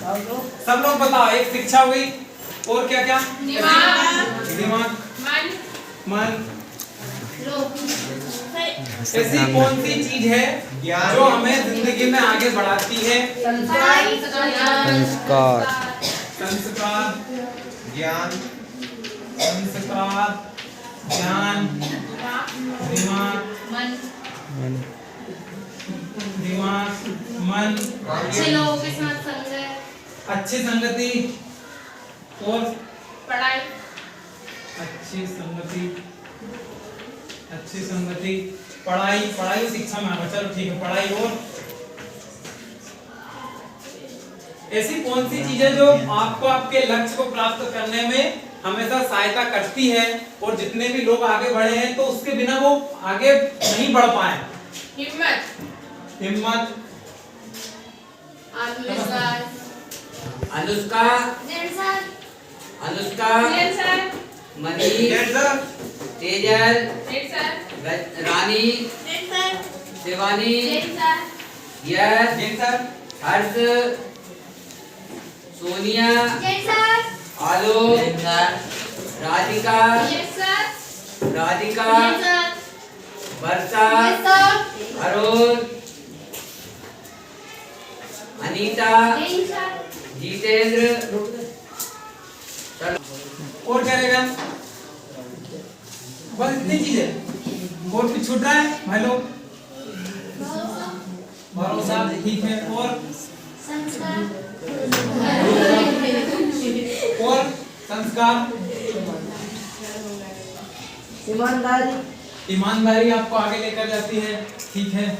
सब लोग बताओ, एक शिक्षा हुई और क्या क्या? दिमाग, मन। ऐसी कौन सी चीज है जो हमें जिंदगी में आगे बढ़ाती है? संस्कार, संस्कार, ज्ञान, संस्कार, ज्ञान, दिमाग, दिमाग, मन, अच्छे लोगों के साथ संगत, अच्छी संगति और पढ़ाई, अच्छी संगति, अच्छी संगति, पढ़ाई। पढ़ाई शिक्षा में आना, चलो ठीक है, पढ़ाई। और ऐसी कौन सी चीजें जो आपको आपके लक्ष्य को प्राप्त करने में हमेशा सहायता करती है और जितने भी लोग आगे बढ़े हैं तो उसके बिना वो आगे नहीं बढ़ पाए? हिम्मत, हिम्मत, आत्मविश्वास, अनुष्का, अनुष्का, मनीष, तेजल, रानी, शिवानी, यश, हर्ष, सोनिया, आलोक, राधिका, राधिका, वर्षा, अरुण, अनीता, जितेंद्र। और क्या रहेगा? बस इतनी चीजें, और कुछ छूट रहा है भाई लोग? भरोसा, ठीक है। और संस्कार, ईमानदारी, ईमानदारी आपको आगे लेकर जाती है, ठीक है।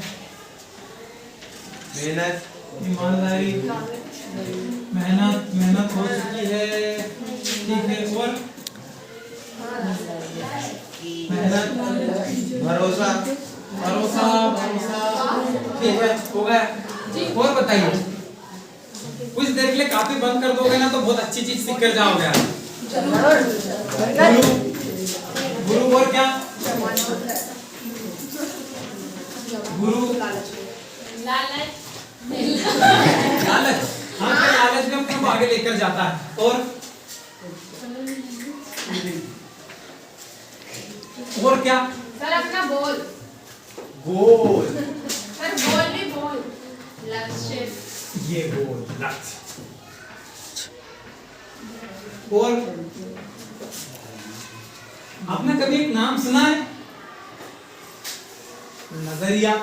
मेहनत, ईमानदारी, मेहनत, मेहनत हो चुकी है, ठीक है। और मेहनत, भरोसा, भरोसा, ठीक है, हो गया। और बताइए, कुछ देर के लिए काफी बंद कर दोगे ना तो बहुत अच्छी चीज सीख कर जाओगे। गुरु, गुरु और क्या? गुरु, लालच, लालच, हाँ, तो लालच में हमको आगे लेकर जाता है। और क्या? सर अपना बोल, गोल, सर बोल भी बोल, लक्ष्य, ये गोल, लक्ष्य। और आपने कभी एक नाम सुना है? नजरिया।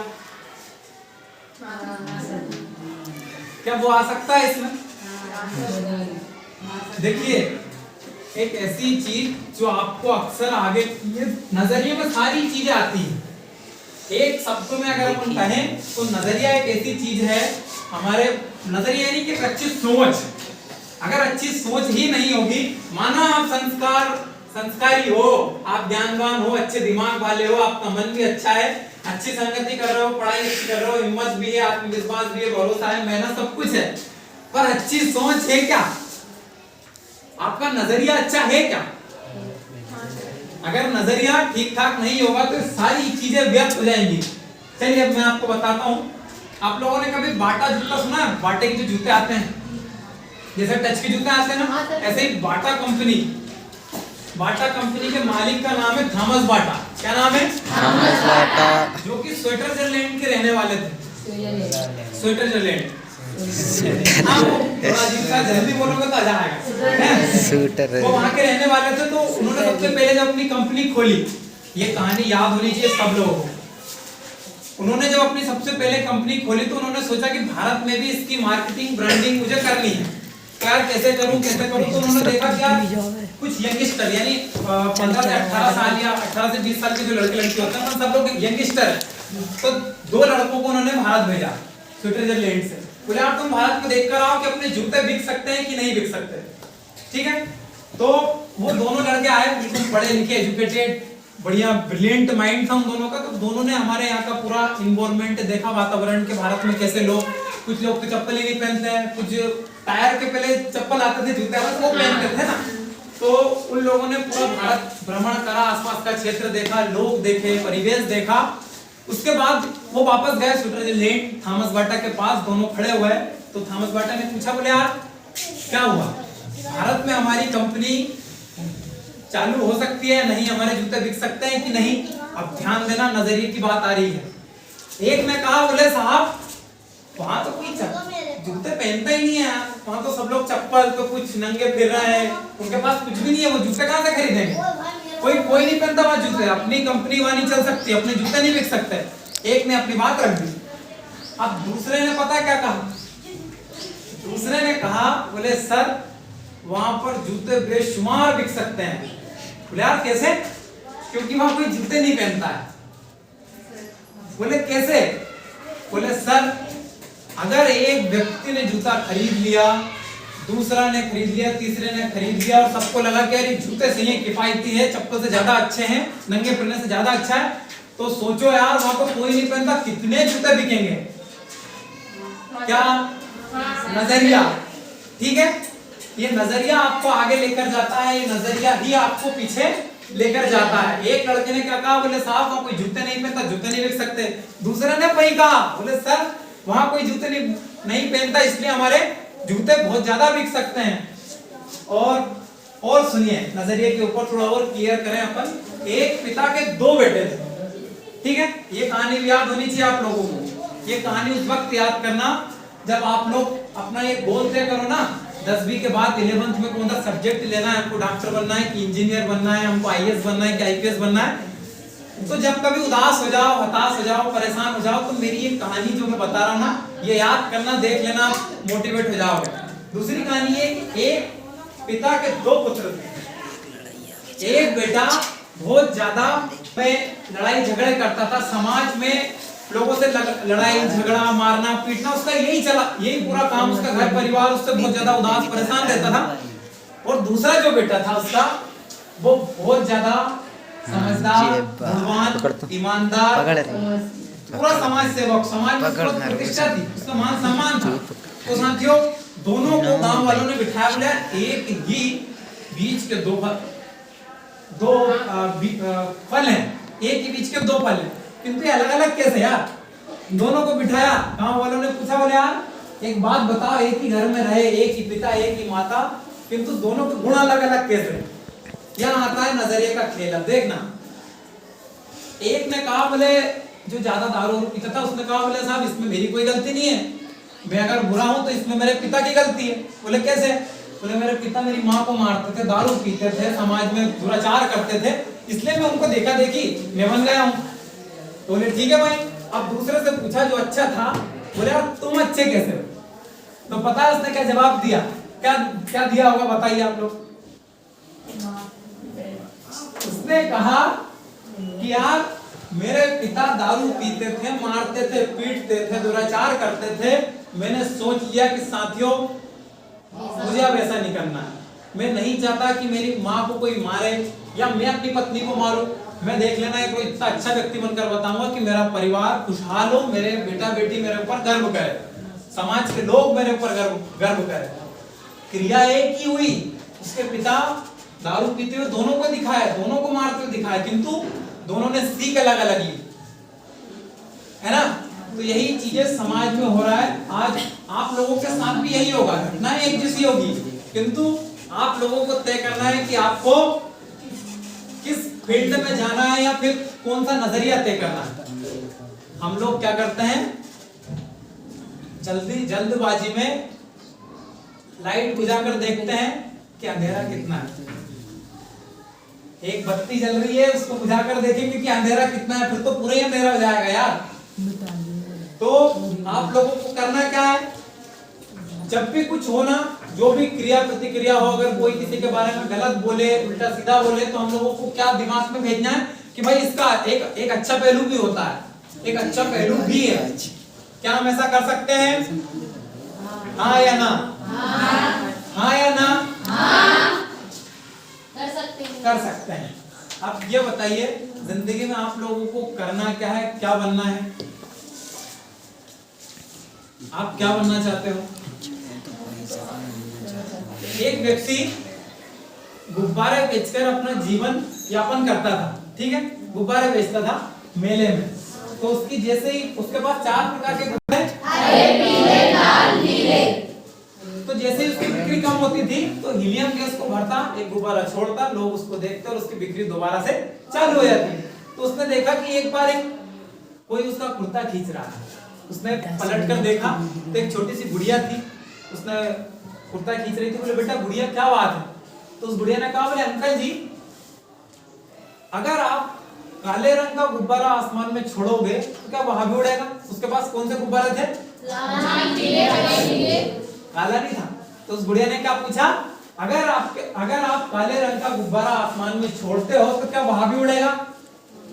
क्या वो आ सकता है इसमें? देखिए, एक ऐसी चीज जो आपको अक्सर आगे, ये नजरिए में सारी चीजें आती हैं। एक शब्द में अगर अपन कहें तो नजरिया एक ऐसी चीज है, हमारे नजरिया यानी कि अच्छी सोच। अगर अच्छी सोच ही नहीं होगी, माना आप संस्कारी हो, आप ज्ञानवान हो, अच्छे दिमाग वाले हो, आपका मन भी अच्छा है, अच्छी संगति कर रहे हो, पढ़ाई अच्छी कर रहे हो, हिम्मत भी है, आत्मविश्वास भी है, भरोसा है, मेहनत, सब कुछ है, पर अच्छी सोच है क्या? आपका नजरिया अच्छा है क्या? अगर नजरिया ठीक ठाक नहीं होगा तो सारी चीजें व्यर्थ हो जाएंगी। चलिए अब मैं आपको बताता हूँ। आप लोगों ने कभी बाटा जूता सुना है? बाटे के जो जूते आते हैं, जैसे टच के जूते आते हैं ना, ऐसे ही बाटा कंपनी के मालिक का नाम है थॉमस बाटा। क्या नाम है? थॉमस बाटा, जो कि स्विट्जरलैंड के रहने वाले थे। स्विट्जरलैंड, हाँ, वो थोड़ा अजीब सा, जल्दी बोलोगे तो आ जाएगा। शूटर, वो वहाँ के रहने वाले थे, तो उन्होंने सबसे पहले जब अपनी कंपनी खोली, ये कहानी याद होनी चाहिए सब लोगों को। उन्होंने जब अपनी सबसे पहले कंपनी खोली तो उन्होंने सोचा कि भारत में भी इसकी मार्केटिंग, ब्रांडिंग मुझे करनी है। यार कैसे करूं तो उन्होंने देखा कि यार कुछ यंगस्टर, यानी 15 से 18 साल या 18 से 20 साल के जो लड़के लड़की होते हैं, सब लोग यंगस्टर है। तो 2 लड़कों को उन्होंने भारत भेजा स्विट्जरलैंड से। बोले यार तुम भारत में देख कर आओ कि अपने जूते बिक सकते हैं कि नहीं बिक सकते, ठीक है। तो वो दोनों लड़के आए, बिल्कुल पढ़े लिखे, एजुकेटेड, बढ़िया ब्रिलियंट माइंड था उन दोनों का। तो दोनों ने हमारे यहाँ का पूरा इन्वायरमेंट देखा, वातावरण के, भारत में कैसे लोग, कुछ लोग तो चप्पल ही नहीं पहनते हैं, कुछ टायर के पहले चप्पल आते थे, जूते आते थे, वो पहनते थे ना। तो उन लोगों ने पूरा भारत भ्रमण करा, आसपास का क्षेत्र देखा, लोग देखे, परिवेश देखा। उसके बाद वो वापस गए स्विट्जरलैंड, थॉमस बाटा के पास, दोनों खड़े हुए। तो थॉमस बाटा ने पूछा, बोले यार क्या हुआ, भारत में हमारी कंपनी चालू हो सकती है नहीं, हमारे जूते बिक सकते हैं कि नहीं। अब ध्यान देना, नजरिए की बात आ रही है। एक ने कहा बोले साहब वहां तो कोई जूते पहनता ही नहीं है, वहां तो सब लोग चप्पल तो कुछ नंगे फिर रहे हैं, उनके पास कुछ भी नहीं है, वो जूते कहां से खरीदेंगे। कोई नहीं पहनता वहां जूते, अपनी कंपनी वहां नहीं चल सकती, अपने जूते नहीं बिक सकते। एक ने अपनी बात रख दी। अब दूसरे ने पता क्या कहा, दूसरे ने कहा बोले सर वहां पर जूते बेशुमार बिक सकते हैं। बोले यार कैसे, क्योंकि वहां कोई जूते नहीं पहनता है। बोले कैसे, बोले सर अगर एक व्यक्ति ने जूता खरीद लिया, दूसरा ने खरीद लिया, तीसरे ने खरीद लिया और सबको लगा कि यार ये जूते सही है, किफायती है, चप्पल से ज्यादा अच्छे हैं, नंगे फिरने से ज्यादा अच्छा है, तो सोचो यार वहां पर कोई नहीं पहनता, कितने जूते बिकेंगे। क्या नजरिया, ठीक है, ये नजरिया आपको आगे लेकर जाता है, ये नजरिया ही आपको पीछे लेकर जाता है। एक लड़के ने क्या कहा, बोले साहब वहां कोई जूते नहीं पहनता, जूते नहीं बिक सकते। दूसरे ने वही कहा, बोले सर वहां कोई जूते नहीं पहनता, इसलिए हमारे जूते बहुत ज्यादा बिक सकते हैं। और सुनिए, नजरिए के ऊपर थोड़ा और क्लियर करें अपन। एक पिता के दो बेटे थे, ठीक है, ये कहानी भी याद होनी चाहिए आप लोगों को। ये कहानी उस वक्त याद करना जब आप लोग अपना ये गोल तय करो ना, 10वीं के बाद 11th में कौन सा सब्जेक्ट लेना है, हमको डॉक्टर बनना है कि इंजीनियर बनना है, हमको आईएएस बनना है कि आईपीएस बनना है। तो जब कभी उदास हो जाओ, हताश हो जाओ, परेशान हो जाओ, तो मेरी ये कहानी जो मैं बता रहा हूँ ना, ये याद करना, देख लेना, मोटिवेट हो जाओगे। दूसरी कहानी है, एक पिता के दो पुत्र थे। एक बेटा बहुत ज्यादा लड़ाई झगड़े करता था, समाज में लोगों से लड़ाई झगड़ा, मारना पीटना, उसका यही चला, यही पूरा काम, उसका घर परिवार उससे बहुत ज्यादा उदास परेशान रहता था। और दूसरा जो बेटा था उसका, वो बहुत ज्यादा समझदार, गुणवान, ईमानदार, पूरा समाज सेवक, समाज में प्रतिष्ठा थी, उसका मान सम्मान था। तो साथियों दोनों को गांव वालों ने बिठाया, बोले एक ही बीज के दो फल हैं, एक ही बीज के दो फल हैं, किंतु ये अलग अलग कैसे यार। दोनों को बिठाया, गांव वालों ने पूछा, बोले यार एक बात बताओ, एक ही घर में रहे, एक ही पिता एक ही माता, किंतु दोनों के गुण अलग अलग कैसे। यहाँ आता है नजरिए का खेल। अब देखना, एक ने कहा बोले जो ज्यादा दारू पीता था, उसने कहा बोले साहब इसमें मेरी कोई गलती नहीं है, मैं अगर बुरा हूं तो इसमें मेरे पिता की गलती है। बोले कैसे, बोले मेरे पिता मेरी माँ को मारते थे, दारू पीते थे, समाज में दुराचार करते थे, इसलिए मैं उनको देखा देखी मैं बन गया हूँ। तो बोले ठीक है भाई। अब दूसरे से पूछा जो अच्छा था, बोले यार तुम अच्छे कैसे हो। तो पता है उसने क्या जवाब दिया, क्या दिया होगा बताइए आप लोग। उसने कहा कि यार मेरे पिता दारू पीते थे, मारते थे, पीटते थे, दुराचार करते थे, मैंने सोच लिया कि साथियों मुझे अब ऐसा नहीं करना है, मैं नहीं चाहता कि मेरी माँ को कोई मारे या मैं अपनी पत्नी को मारूं। मैं देख लेना है कोई इतना अच्छा व्यक्ति बनकर बताऊंगा कि मेरा परिवार खुशहाल हो, मेरे बेटा बेटी मेरे ऊपर गर्व करे, समाज के लोग मेरे ऊपर गर्व करे। क्रिया एक ही हुई, उसके पिता दारू पीते हुए दोनों को दिखाया, दोनों को मारते हुए दिखाया, किंतु दोनों ने सीख अलग अलग ली, है ना। तो यही चीजें समाज में हो रहा है आज। आप लोगों के साथ भी यही होगा, घटनाएं एक जैसी होगी, किंतु आप लोगों को तय करना है कि आपको किस फील्ड में जाना है या फिर कौन सा नजरिया तय करना है। हम लोग क्या करते हैं, जल्दबाजी में लाइट बुझाकर देखते हैं कि अंधेरा कितना है। एक बत्ती जल रही है, उसको बुझाकर देखेंगे कि अंधेरा कितना है, फिर तो पूरा ही अंधेरा हो जाएगा यार। तो आप लोगों को करना क्या है, जब भी कुछ हो ना, जो भी क्रिया प्रतिक्रिया हो, अगर कोई किसी के बारे में गलत बोले, उल्टा सीधा बोले, तो हम लोगों को क्या दिमाग में भेजना है कि भाई इसका एक अच्छा पहलू भी होता है, एक अच्छा पहलू भी है। क्या हम ऐसा कर सकते हैं? हाँ या ना? हाँ या ना? कर सकते हैं। अब ये बताइए जिंदगी में आप लोगों को करना क्या है, क्या बनना है, आप क्या बनना चाहते हो? एक व्यक्ति गुब्बारे बेचकर अपना जीवन यापन करता था, ठीक है, गुब्बारे बेचता था मेले में। तो उसकी जैसे ही उसके पास 4 प्रकार के गुब्बारे, हरे, पीले, लाल, नीले, तो जैसे ही उसकी बिक्री बिक्री कम होती थी तो हीलियम गैस को भरता, एक गुब्बारा छोड़ता, लोग उसको देखते और उसकी बिक्री दोबारा से चालू हो जाती। तो उसने देखा कि एक बार कोई उसका कुर्ता खींच रहा है। उसने पलट कर देखा तो एक छोटी सी गुड़िया थी, उसने कुर्ता खींच रही थी। बोले बेटा गुड़िया क्या बात है? तो उस गुड़िया ने कहा बोले अंकल जी, अगर आप काले रंग का गुब्बारा आसमान में छोड़ोगे तो क्या वहां भी उड़ेगा? उसके पास कौन से गुब्बारे थे? काला नहीं था। तो उस गुड़िया ने क्या पूछा, अगर आप काले रंग का गुब्बारा आसमान में छोड़ते हो तो क्या वहां भी उड़ेगा?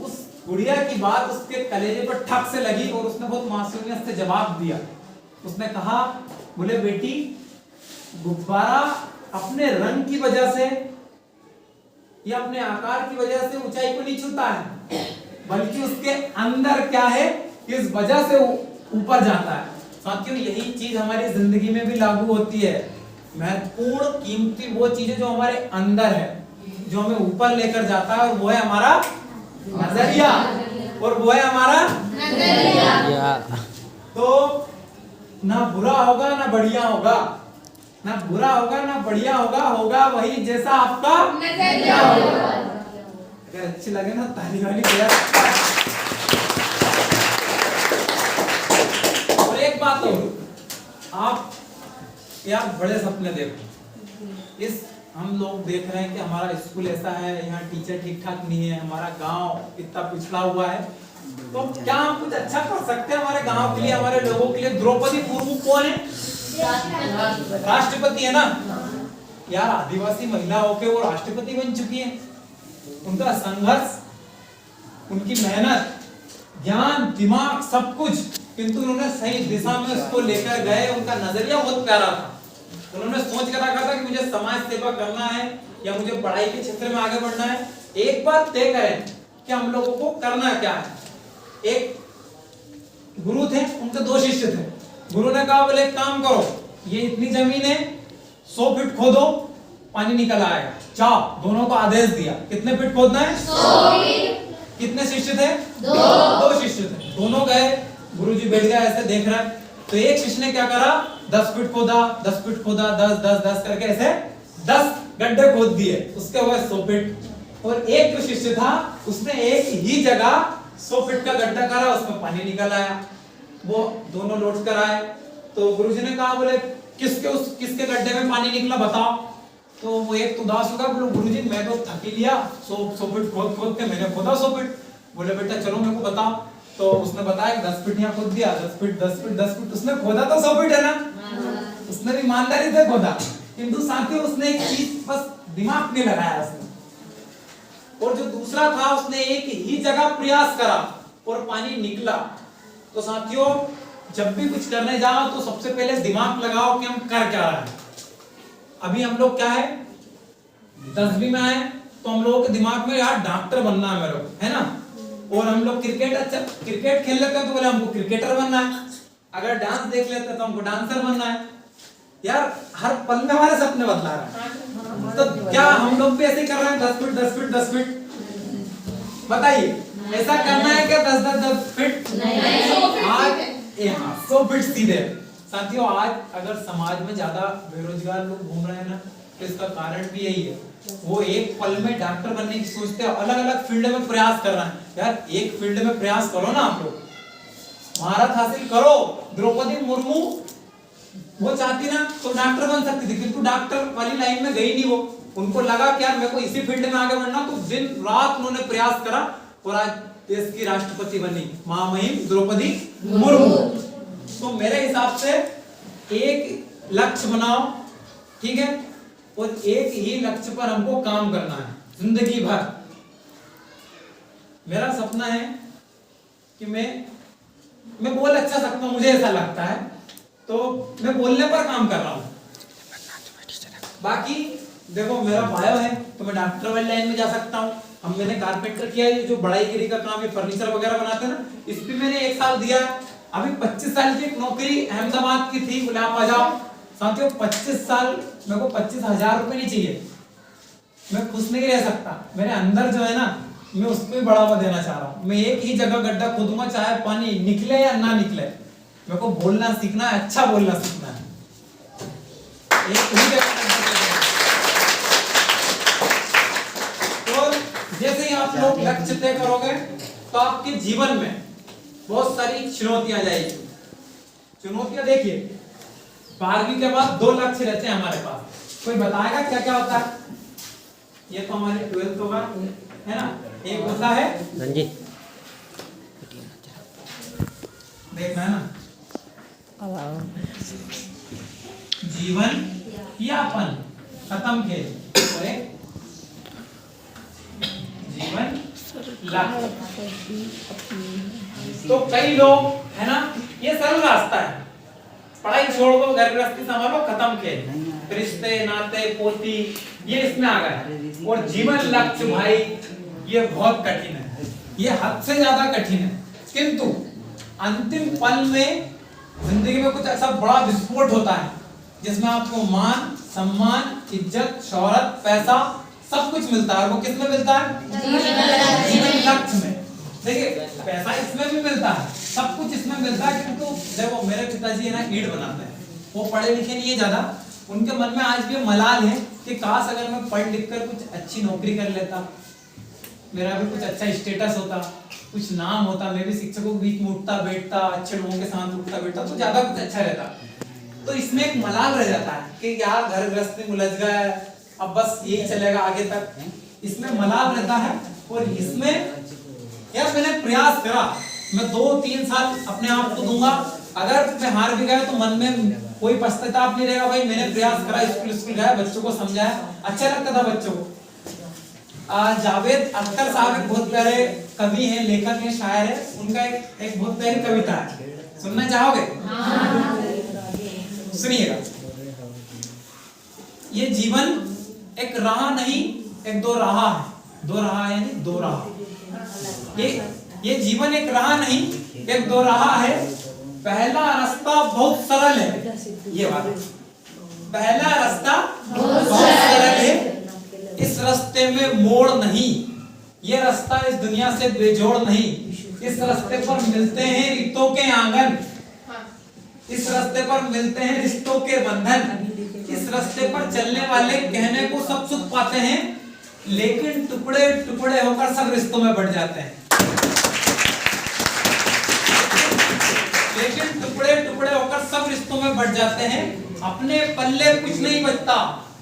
उस गुड़िया की बात उसके कलेजे पर ठक से लगी और उसने बहुत मासूमियत से जवाब दिया। उसने कहा बोले बेटी, गुब्बारा अपने रंग की वजह से या अपने आकार की वजह से ऊंचाई को नहीं छूता है, बल्कि उसके अंदर क्या है इस वजह से ऊपर जाता है। साथियों, यही चीज हमारी जिंदगी में भी लागू होती है। महत्वपूर्ण कीमती वो चीजें जो हमारे अंदर है, जो हमें ऊपर लेकर जाता है, और वो है हमारा नजरिया, और वो है हमारा नजरिया। तो ना बुरा होगा ना बढ़िया होगा, ना बुरा होगा ना बढ़िया होगा, होगा वही जैसा आपका नजरिया होगा। अगर अच्छी लगे ना ताली वाली बजा। और एक बात और, आप यार बड़े सपने देखो। इस हम लोग देख रहे हैं कि हमारा स्कूल ऐसा है, यहाँ टीचर ठीक ठाक नहीं है, हमारा गांव इतना पिछड़ा हुआ है, तो क्या हम कुछ अच्छा कर सकते हैं हमारे गांव के लिए, हमारे लोगों के लिए? द्रौपदी मुर्मू कौन है? राष्ट्रपति है ना यार। आदिवासी महिला होके वो राष्ट्रपति बन चुकी है। उनका संघर्ष, उनकी मेहनत, ज्ञान, दिमाग, सब कुछ, किंतु उन्होंने सही दिशा में उसको लेकर गए। उनका नजरिया बहुत प्यारा था। उन्होंने सोच कर रखा था कि मुझे समाज सेवा करना है या मुझे पढ़ाई के क्षेत्र में आगे बढ़ना है। एक बात तय करें कि हम लोगों को करना क्या है। एक गुरु थे, उनके 2 शिष्य थे। गुरु ने कहा बोले एक काम करो, ये इतनी जमीन है, 100 फीट खोदो, पानी निकल आएगा। जाओ, दोनों को आदेश दिया। कितने फीट खोदना है? 100 फीट। कितने शिष्य थे? 2 शिष्य थे। दोनों गए, गुरुजी बैठ गए ऐसे देख रहे हैं। तो एक शिष्य ने क्या करा, 10 फीट खोदा, 10 फीट खोदा, 10 करके ऐसे 10 गड्ढे खोद दिए। उसके हुए 100 फीट। और एक जो शिष्य था उसने एक ही जगह 100 फीट का गड्ढा करा, उसमें पानी निकल आया। वो दोनों लौट कर आए तो गुरुजी ने कहा बोले किसके गड्ढे में पानी निकला बताओ। तो वो एक तो उदास होगा, बोले गुरुजी मैं तो थक ही लिया, 100 फीट खोद के मैंने खोदा 100 फीट। बोले बेटा चलो मेरे को बताओ। तो उसने बताया 10 फीट यहाँ खोद दिया, 10 फीट। उसने खोदा तो 100 फीट है ना, उसने भी ईमानदारी से खोदा, किंतु साथियों उसने एक चीज बस दिमाग नहीं लगाया उसने। और जो दूसरा था उसने एक ही जगह प्रयास करा और पानी निकला। तो साथियों, जब भी कुछ करने जाओ तो सबसे पहले दिमाग लगाओ कि हम कर क्या रहे हैं। अभी हम लोग क्या है, 10वीं में आए तो हम लोगों के दिमाग में यार डॉक्टर बनना है मेरे को, है ना। और हम लोग क्रिकेट खेल लेते हैं तो बोले हमको क्रिकेटर बनना है। अगर डांस देख लेते हैं तो हमको डांसर बनना है। यार हर पल में हमारे सपने बदला रहे हैं। तो क्या हम लोग भी ऐसे कर रहे हैं? 10 फीट बताइए, ऐसा करना है क्या? 10 फीट आज 100 फीट सीधे। साथियों, आज अगर समाज में ज्यादा बेरोजगार लोग घूम रहे हैं ना, तो इसका कारण भी यही है। वो एक पल में डॉक्टर बनने की सोचते हैं, अलग अलग फील्ड में प्रयास कर रहे हैं। यार एक फील्ड में प्रयास करो ना, आप लोग महारत हासिल करो। द्रौपदी मुर्मू वो चाहती ना तो डॉक्टर बन सकती थी, किंतु डॉक्टर वाली लाइन में गई नहीं वो। उनको लगा कि यार मेरे को इसी फील्ड में आगे बढ़ना, तो दिन रात उन्होंने प्रयास करा और आज देश की राष्ट्रपति बनी महामहिम द्रौपदी मुर्मू। तो मेरे हिसाब से एक लक्ष्य बनाओ, ठीक है, और एक ही लक्ष्य पर हमको काम करना है जिंदगी भर। मेरा सपना है कि मैं बोल अच्छा सकता हूं, मुझे ऐसा लगता है, तो मैं बोलने पर काम कर रहा हूं। बाकी देखो मेरा बायो है तो मैं डॉक्टर वाली लाइन में जा सकता हूं। मैंने कारपेंटर किया है, जो बढ़ाईगिरी का काम है, फर्नीचर वगैरह बनाते हैं ना, इस पे मैंने 1 साल दिया है। अभी 25 साल की एक नौकरी अहमदाबाद की थी, बोले आप आ जाओ। साथियों 25 साल मेरे को 25,000 रुपए नहीं चाहिए, मैं खुश नहीं रह सकता। मेरे अंदर जो है ना, मैं उसको भी बढ़ावा देना चाह रहा हूँ। मैं एक ही जगह गड्ढा खोदूंगा, चाहे पानी निकले या ना निकले। मेरे को बोलना सीखना है, अच्छा बोलना सीखना है। एक ही जगह तय करोगे तो आपके जीवन में बहुत सारी चुनौतियां जाएगी। चुनौतियां देखिए, 12वीं के बाद 2 लक्ष्य रहते हैं हमारे पास। कोई बताएगा क्या क्या होता है? ये तो हमारे 12th होगा, है ना। एक होता है देखना है ना, जीवन यापन, खत्म खेल, और एक जीवन लक्ष्य। तो कई लोग, है ना, ये सरल रास्ता है, पढ़ाई छोड़ दो, घर गृहस्थी संभालो, खत्म खेल, रिश्ते नाते पोती, ये इसमें आ गया। और जीवन लक्ष्य भाई ये बहुत कठिन है, ये हद से ज्यादा कठिन है। किंतु अंतिम पल में जिंदगी में कुछ ऐसा बड़ा विस्फोट होता है जिसमें आपको मान सम्मान इज्जत शोहरत पैसा सब कुछ मिलता है। और वो किसमें मिलता है? जीवन लक्ष्य में। देखिए पैसा इसमें भी मिलता है, सब कुछ इसमें मिलता है। किंतु देखो मेरे पिताजी है ना ईंट बनाते हैं, वो पढ़े लिखे नहीं है ज्यादा, उनके मन में आज भी मलाल है कि काश अगर मैं पढ़ लिख कर कुछ अच्छी नौकरी कर लेता, मेरा भी कुछ अच्छा स्टेटस होता, कुछ नाम होता, मैं भी शिक्षकों के बीच में उठता बैठता, अच्छे लोगों के साथ उठता बैठता तो ज्यादा कुछ अच्छा रहता। तो इसमें एक मलाल रह जाता है कि यार घर गृहस्थी में उलझ गया, अब बस यही चलेगा आगे तक, इसमें मलाल रहता है। और इसमें यार मैंने प्रयास करा, मैं 2-3 साल अपने आप को दूंगा, अगर मैं हार भी गया तो मन में कोई पश्चाताप नहीं रहेगा, भाई मैंने प्रयास करा, स्कूल गया, बच्चों को समझाया, अच्छा लगता था बच्चों को। जावेद अख्तर साहब एक बहुत प्यारे कवि हैं, लेखक हैं, शायर हैं, उनका एक बहुत प्यारी कविता है, सुनना चाहोगे? सुनिएगा। ये जीवन एक राह नहीं एक दो राह है, दो राह यानी दो राह। ये जीवन एक राह नहीं एक दो राह है, पहला रास्ता बहुत सरल है, ये बात, पहला रास्ता बहुत सरल है, इस रास्ते में मोड़ नहीं, ये रास्ता इस दुनिया से बेजोड़ नहीं, इस रास्ते पर मिलते हैं रिश्तों के आंगन, इस रास्ते पर मिलते हैं रिश्तों के बंधन, इस रास्ते पर चलने वाले कहने को सब सुख पाते हैं, लेकिन टुकड़े टुकड़े होकर सब रिश्तों में बढ़ जाते हैं, लेकिन टुकड़े टुकड़े होकर सब रिश्तों में बढ़ जाते हैं, अपने पल्ले कुछ नहीं बचता,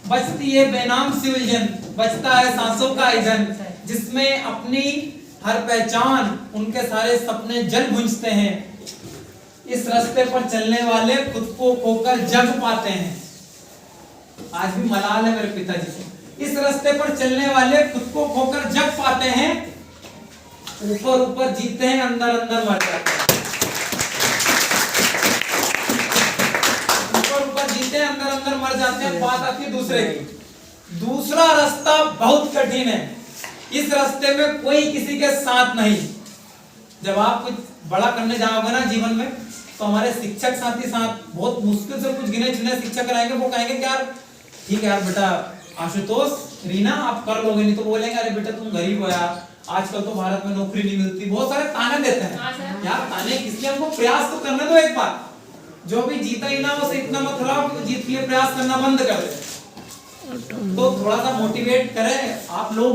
बचती है बेनाम सी उलझन, बचता है सांसों का ईंधन, जिसमें अपनी हर पहचान उनके सारे सपने जल बुझते हैं, इस रास्ते पर चलने वाले खुद को खोकर जग पाते हैं। आज भी मलाल है मेरे पिताजी को, इस रास्ते पर चलने वाले खुद को खोकर जग पाते हैं, ऊपर ऊपर जीते हैं अंदर अंदर मर जाते हैं, ऊपर ऊपर जीते हैं अंदर अंदर मर जाते हैं। बात आती है दूसरे की, दूसरा रास्ता बहुत कठिन है, इस रास्ते में कोई किसी के साथ नहीं। जब आप कुछ बड़ा करने जाओगे ना जीवन में, तो हमारे शिक्षक साथी साथ बहुत मुश्किल से कुछ गिने चुने शिक्षक रहेंगे, वो कहेंगे कि यार ठीक है यार बेटा आशुतोष रीना आप कर लोगे, नहीं तो बोलेंगे अरे बेटा तुम गरीब हो यार, आजकल तो भारत में नौकरी नहीं मिलती, बहुत सारे ताने देते हैं। यार ताने किसलिए, हमको प्रयास तो करने दो एक बार, जो भी जीता ही ना उसे इतना मत खराब कि जीत के लिए प्रयास करना बंद कर दे। तो थोड़ा सा मोटिवेट करें आप लोग।